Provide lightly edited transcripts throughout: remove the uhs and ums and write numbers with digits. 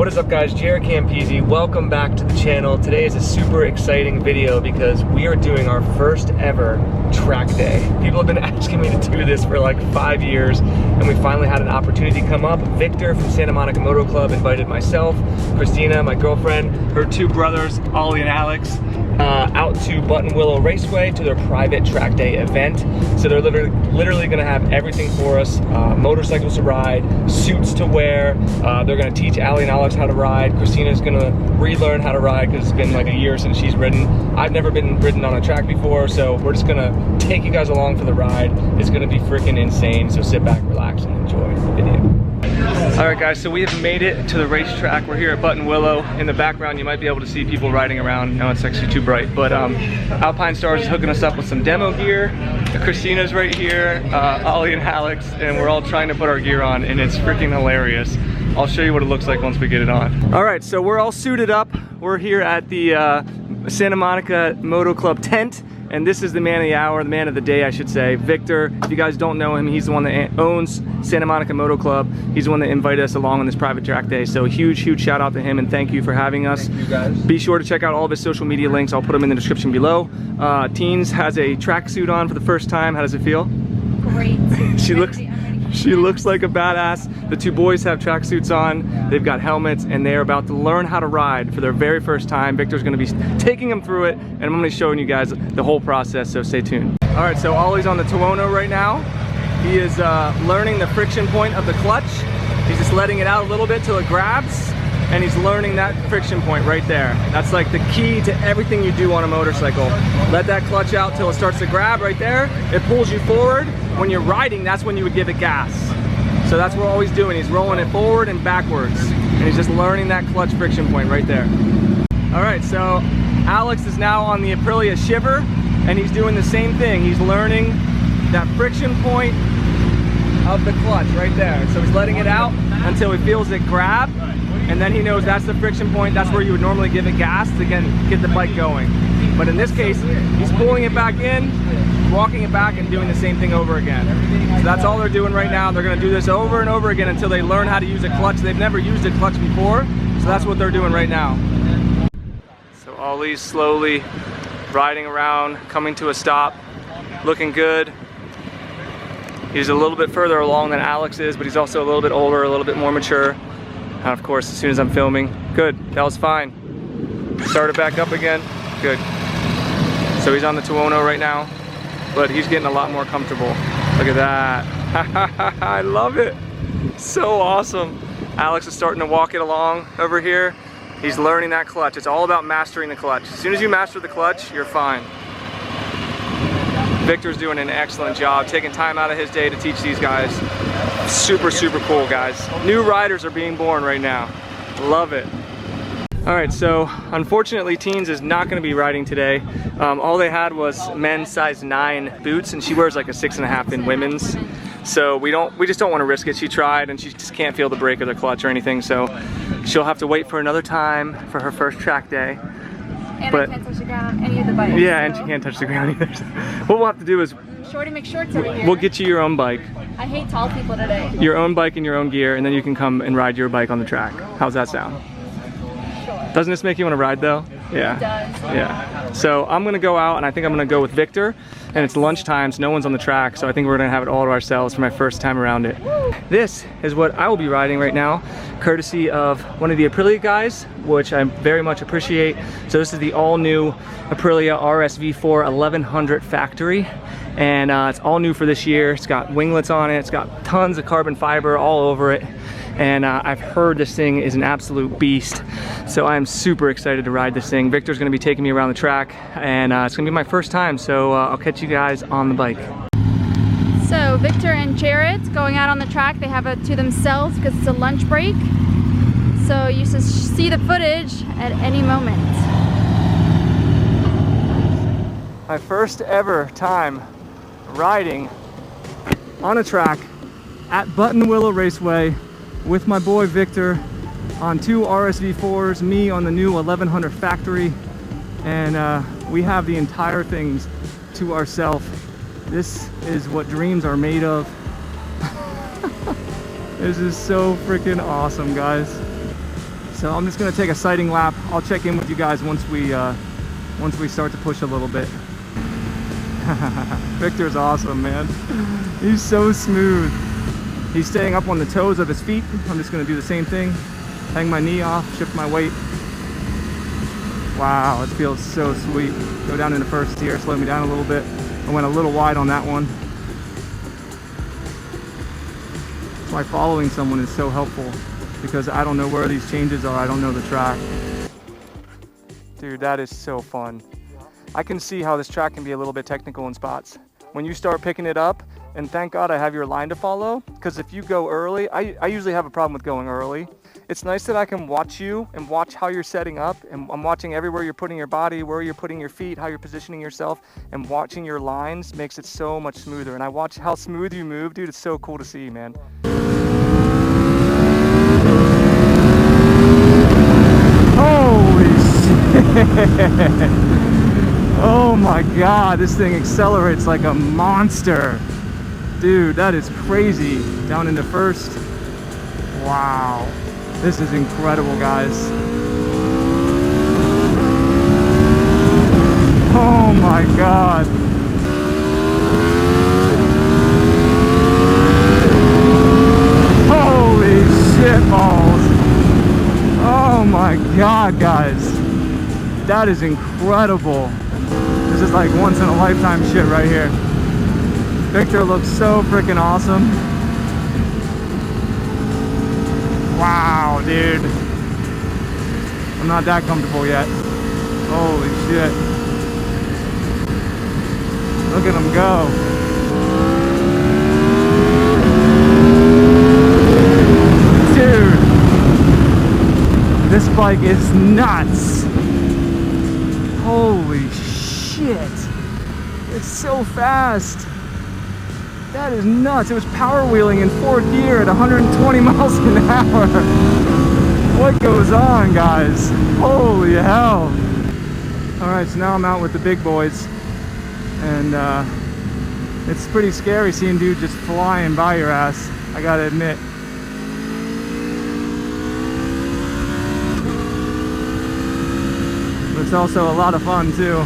What is up guys, JaretCampisi. Welcome back to the channel. Today is a super exciting video because we are doing our first ever track day. People have been asking me to do this for like 5 years and we finally had an opportunity come up. Victor from Santa Monica Moto Club invited myself, Christina, my girlfriend, her two brothers, Ollie and Alex, out to Buttonwillow Raceway to their private track day event. So they're literally gonna have everything for us, motorcycles to ride, suits to wear. They're gonna teach Allie and Alex how to ride. Christina's gonna relearn how to ride because it's been like a year since she's ridden. I've never been ridden on a track before, so we're just gonna take you guys along for the ride. It's gonna be freaking insane, so sit back, relax, and enjoy the video. All right guys, so we have made it to the racetrack. We're here at Buttonwillow. In the background, you might be able to see people riding around. No, it's actually too bright, but Alpine Stars is hooking us up with some demo gear. Christina's right here, Ollie and Alex, and we're all trying to put our gear on, and it's freaking hilarious. I'll show you what it looks like once we get it on. All right, so we're all suited up. We're here at the Santa Monica Moto Club tent. And this is the man of the hour, the man of the day, I should say. Victor, if you guys don't know him, he's the one that owns Santa Monica Moto Club. He's the one that invited us along on this private track day. So huge shout out to him and thank you for having us. Thank you guys. Be sure to check out all of his social media links. I'll put them in the description below. Teens has a tracksuit on for the first time. How does it feel? Great. She looks like a badass. The two boys have tracksuits on. They've got helmets and they're about to learn how to ride for their very first time. Victor's gonna be taking them through it and I'm gonna be showing you guys the whole process, so stay tuned. All right, so Ollie's on the Tuono right now. He is learning the friction point of the clutch. He's just letting it out a little bit till it grabs and he's learning that friction point right there. That's like the key to everything you do on a motorcycle. Let that clutch out till it starts to grab right there. It pulls you forward. When you're riding, that's when you would give it gas. So that's what he's doing. He's rolling it forward and backwards. And he's just learning that clutch friction point right there. All right, so Alex is now on the Aprilia Shiver and he's doing the same thing. He's learning that friction point of the clutch right there. So he's letting it out until he feels it grab. And then he knows that's the friction point. That's where you would normally give it gas to get the bike going. But in this case, he's pulling it back in, walking it back and doing the same thing over again. So that's all they're doing right now. They're gonna do this over and over again until they learn how to use a clutch. They've never used a clutch before, so that's what they're doing right now. So Ollie's slowly riding around, coming to a stop, looking good. He's a little bit further along than Alex is, but he's also a little bit older, a little bit more mature. And of course, as soon as I'm filming, good, that was fine. Start it back up again, good. So he's on the Tuono right now, but he's getting a lot more comfortable. Look at that. I love it. So awesome. Alex is starting to walk it along over here. He's learning that clutch. It's all about mastering the clutch. As soon as you master the clutch, you're fine. Victor's doing an excellent job, taking time out of his day to teach these guys. Super cool, guys. New riders are being born right now. Love it. All right, so unfortunately Teens is not gonna be riding today. All they had was men's size 9 boots and she wears like a 6.5 in women's. So we just don't wanna risk it. She tried and she just can't feel the brake or the clutch or anything. So she'll have to wait for another time for her first track day. And I can't touch the ground on any of the bikes. Yeah, and she can't touch the ground either. So what we'll have to do is Shorty McShorts over here. We'll get you your own bike. I hate tall people today. Your own bike and your own gear, and then you can come and ride your bike on the track. How's that sound? Sure. Doesn't this make you want to ride though? Yeah. It does. Yeah. So I'm gonna go out and I think I'm gonna go with Victor, and it's lunchtime, so no one's on the track, so I think we're gonna have it all to ourselves for my first time around it. Woo. This is what I will be riding right now, courtesy of one of the Aprilia guys, which I very much appreciate. So this is the all-new Aprilia RSV4 1100 factory, and it's all new for this year. It's got winglets on it, it's got tons of carbon fiber all over it, and I've heard this thing is an absolute beast. So I'm super excited to ride this thing. Victor's gonna be taking me around the track, and it's gonna be my first time, so I'll catch you guys on the bike. So Victor and Jaret going out on the track. They have it to themselves because it's a lunch break. So you should see the footage at any moment. My first ever time riding on a track at Buttonwillow Raceway with my boy Victor on 2 RSV4s, me on the new 1100 factory, and we have the entire things to ourselves. This is what dreams are made of. This is so freaking awesome, guys. So I'm just gonna take a sighting lap. I'll check in with you guys once we start to push a little bit. Victor's awesome, man. He's so smooth. He's staying up on the toes of his feet. I'm just gonna do the same thing. Hang my knee off, shift my weight. Wow, it feels so sweet. Go down into first here, slow me down a little bit. I went a little wide on that one. That's why following someone is so helpful, because I don't know where these changes are. I don't know the track. Dude, that is so fun. I can see how this track can be a little bit technical in spots. When you start picking it up, and thank God I have your line to follow, because if you go early, I usually have a problem with going early. It's nice that I can watch you and watch how you're setting up, and I'm watching everywhere you're putting your body, where you're putting your feet, how you're positioning yourself, and watching your lines makes it so much smoother. And I watch how smooth you move, dude. It's so cool to see, man. Holy shit! Oh my God, this thing accelerates like a monster. Dude, that is crazy. Down into first. Wow. This is incredible, guys. Oh my God. Holy shit balls. Oh my God, guys. That is incredible. This is like once in a lifetime shit right here. Victor looks so freaking awesome. Wow, dude. I'm not that comfortable yet. Holy shit. Look at him go. Dude. This bike is nuts. Holy shit. It's so fast. That is nuts. It was power wheeling in fourth gear at 120 miles an hour. What goes on, guys? Holy hell. All right, so now I'm out with the big boys. And it's pretty scary seeing dude just flying by your ass, I gotta admit. But it's also a lot of fun too.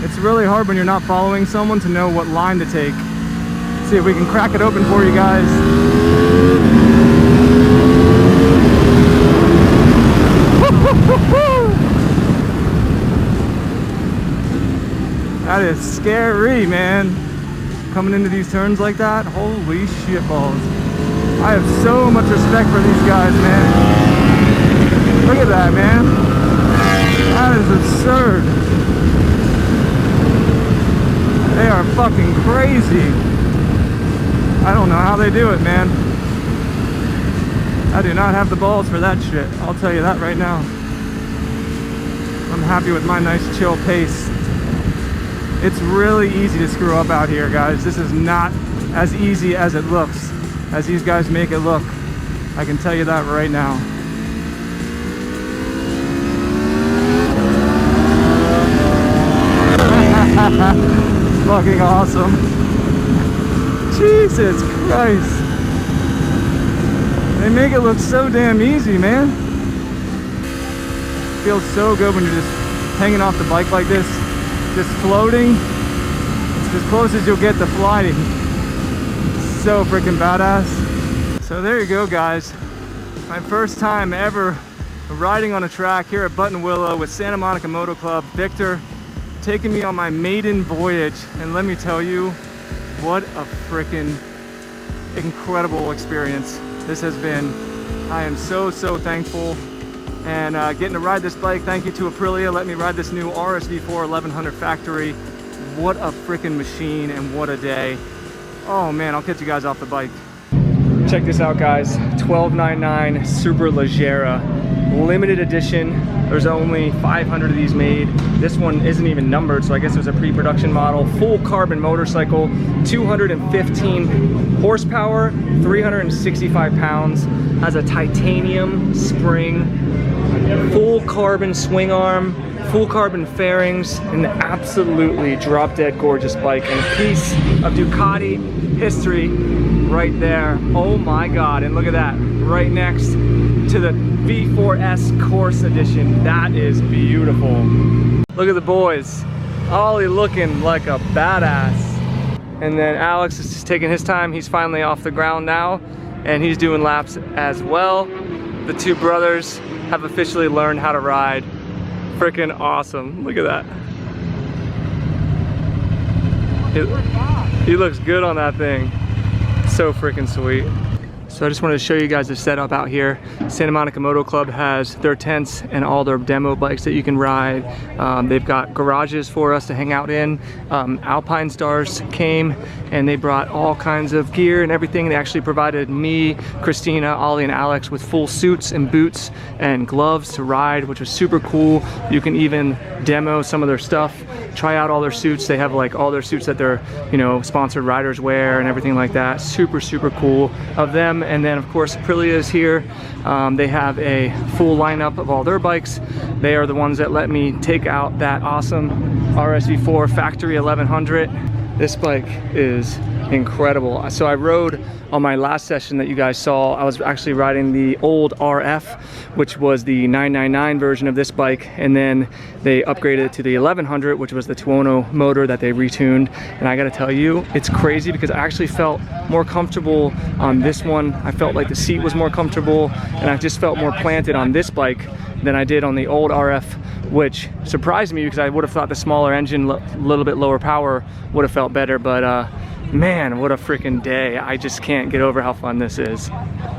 It's really hard when you're not following someone to know what line to take. Let's see if we can crack it open for you guys. That is scary, man. Coming into these turns like that, holy shit balls. I have so much respect for these guys, man. Look at that, man. That is absurd. They are fucking crazy. I don't know how they do it, man. I do not have the balls for that shit. I'll tell you that right now. I'm happy with my nice chill pace. It's really easy to screw up out here, guys. This is not as easy as it looks, as these guys make it look. I can tell you that right now. Fucking awesome. Jesus Christ. They make it look so damn easy, man. Feels so good when you're just hanging off the bike like this, just floating. It's as close as you'll get to flying. So freaking badass. So there you go, guys. My first time ever riding on a track here at Buttonwillow with Santa Monica Moto Club. Victor taking me on my maiden voyage, and let me tell you, what a freaking incredible experience this has been. I am so thankful, and getting to ride this bike. Thank you to Aprilia, let me ride this new RSV4 1100 factory. What a freaking machine, and what a day. Oh man, I'll catch you guys off the bike. Check this out, guys. 1299 Super Leggera, limited edition. There's only 500 of these made. This one isn't even numbered, so I guess it was a pre-production model. Full carbon motorcycle, 215 horsepower, 365 pounds. Has a titanium spring, full carbon swing arm, full carbon fairings, an absolutely drop-dead gorgeous bike, and a piece of Ducati history right there. Oh my God, and look at that. right next to the V4S Course Edition. That is beautiful. Look at the boys. Ollie looking like a badass. And then Alex is just taking his time. He's finally off the ground now, and he's doing laps as well. The two brothers have officially learned how to ride. Freaking awesome. Look at that. He looks good on that thing. So freaking sweet. So I just wanted to show you guys the setup out here. Santa Monica Moto Club has their tents and all their demo bikes that you can ride. They've got garages for us to hang out in. Alpine Stars came and they brought all kinds of gear and everything. They actually provided me, Christina, Ollie, and Alex with full suits and boots and gloves to ride, which was super cool. You can even demo some of their stuff, try out all their suits. They have like all their suits that their, you know, sponsored riders wear and everything like that. Super, super cool of them. And then of course Aprilia is here. They have a full lineup of all their bikes. They are the ones that let me take out that awesome RSV4 Factory 1100. This bike is incredible. So I rode on my last session that you guys saw, I was actually riding the old RF, which was the 999 version of this bike, and then they upgraded it to the 1100, which was the Tuono motor that they retuned. And I gotta tell you, it's crazy because I actually felt more comfortable on this one. I felt like the seat was more comfortable, and I just felt more planted on this bike than I did on the old RF, which surprised me because I would have thought the smaller engine, a little bit lower power, would have felt better. But man, what a freaking day. I just can't get over how fun this is.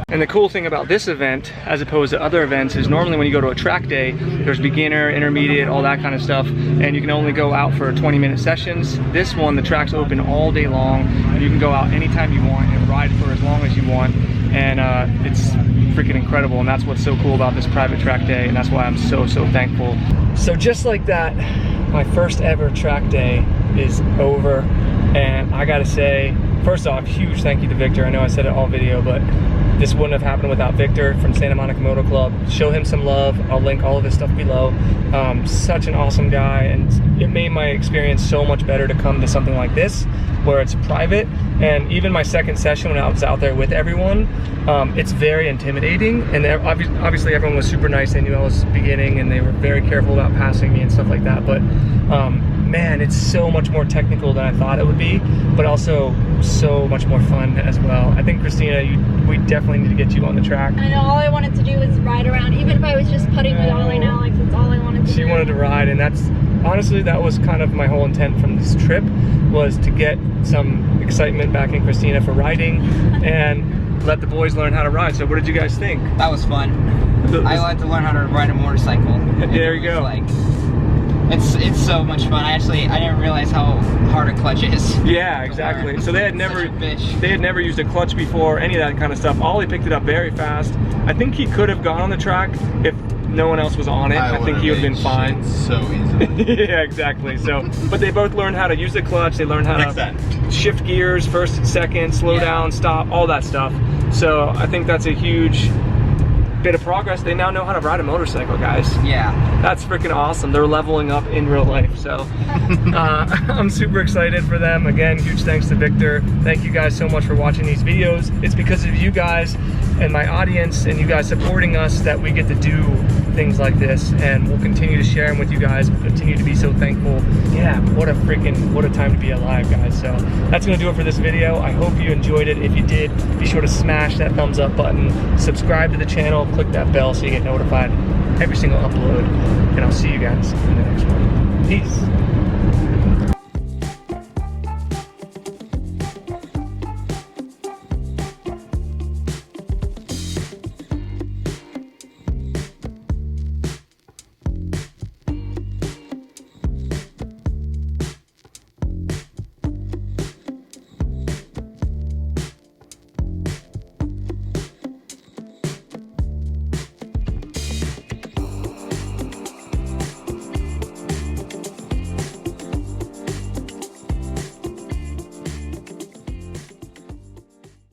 And the cool thing about this event, as opposed to other events, is normally when you go to a track day, there's beginner, intermediate, all that kind of stuff, and you can only go out for 20-minute sessions. This one, the track's open all day long. You can go out anytime you want and ride for as long as you want. And it's freaking incredible, and that's what's so cool about this private track day, and that's why I'm so thankful. So just like that, my first ever track day is over, and I gotta say, first off, huge thank you to Victor. I know I said it all video, but this wouldn't have happened without Victor from Santa Monica Moto Club. Show him some love. I'll link all of his stuff below. Such an awesome guy, and it made my experience so much better to come to something like this where it's private. And even my second session when I was out there with everyone, it's very intimidating, and obviously everyone was super nice. They knew I was beginning and they were very careful about passing me and stuff like that, but man, it's so much more technical than I thought it would be, but also so much more fun as well. I think Christina, we definitely need to get you on the track. I know, all I wanted to do was ride around, even if I was just putting with Ollie and Alex, that's all I wanted to do. She wanted to ride, and that's honestly, that was kind of my whole intent from this trip, was to get some excitement back in Christina for riding and let the boys learn how to ride. So what did you guys think? That was fun. I like to learn how to ride a motorcycle. There you go. Like, it's so much fun. I didn't realize how hard a clutch is. Yeah, exactly. So they had never used a clutch before, any of that kind of stuff. Ollie picked it up very fast. I think he could have gone on the track if no one else was on it. I think he would have been fine. So easy. Yeah, exactly. So, but they both learned how to use the clutch. They learned how to shift gears, first and second, slow down, stop, all that stuff. So I think that's a huge bit of progress. They now know how to ride a motorcycle, guys. Yeah. That's freaking awesome. They're leveling up in real life. So I'm super excited for them. Again, huge thanks to Victor. Thank you guys so much for watching these videos. It's because of you guys and my audience and you guys supporting us that we get to do things like this, and we'll continue to share them with you guys. We'll continue to be so thankful. Yeah, what a time to be alive, guys. So that's gonna do it for this video. I hope you enjoyed it. If you did, be sure to smash that thumbs up button, subscribe to the channel, click that bell so you get notified every single upload, and I'll see you guys in the next one. Peace.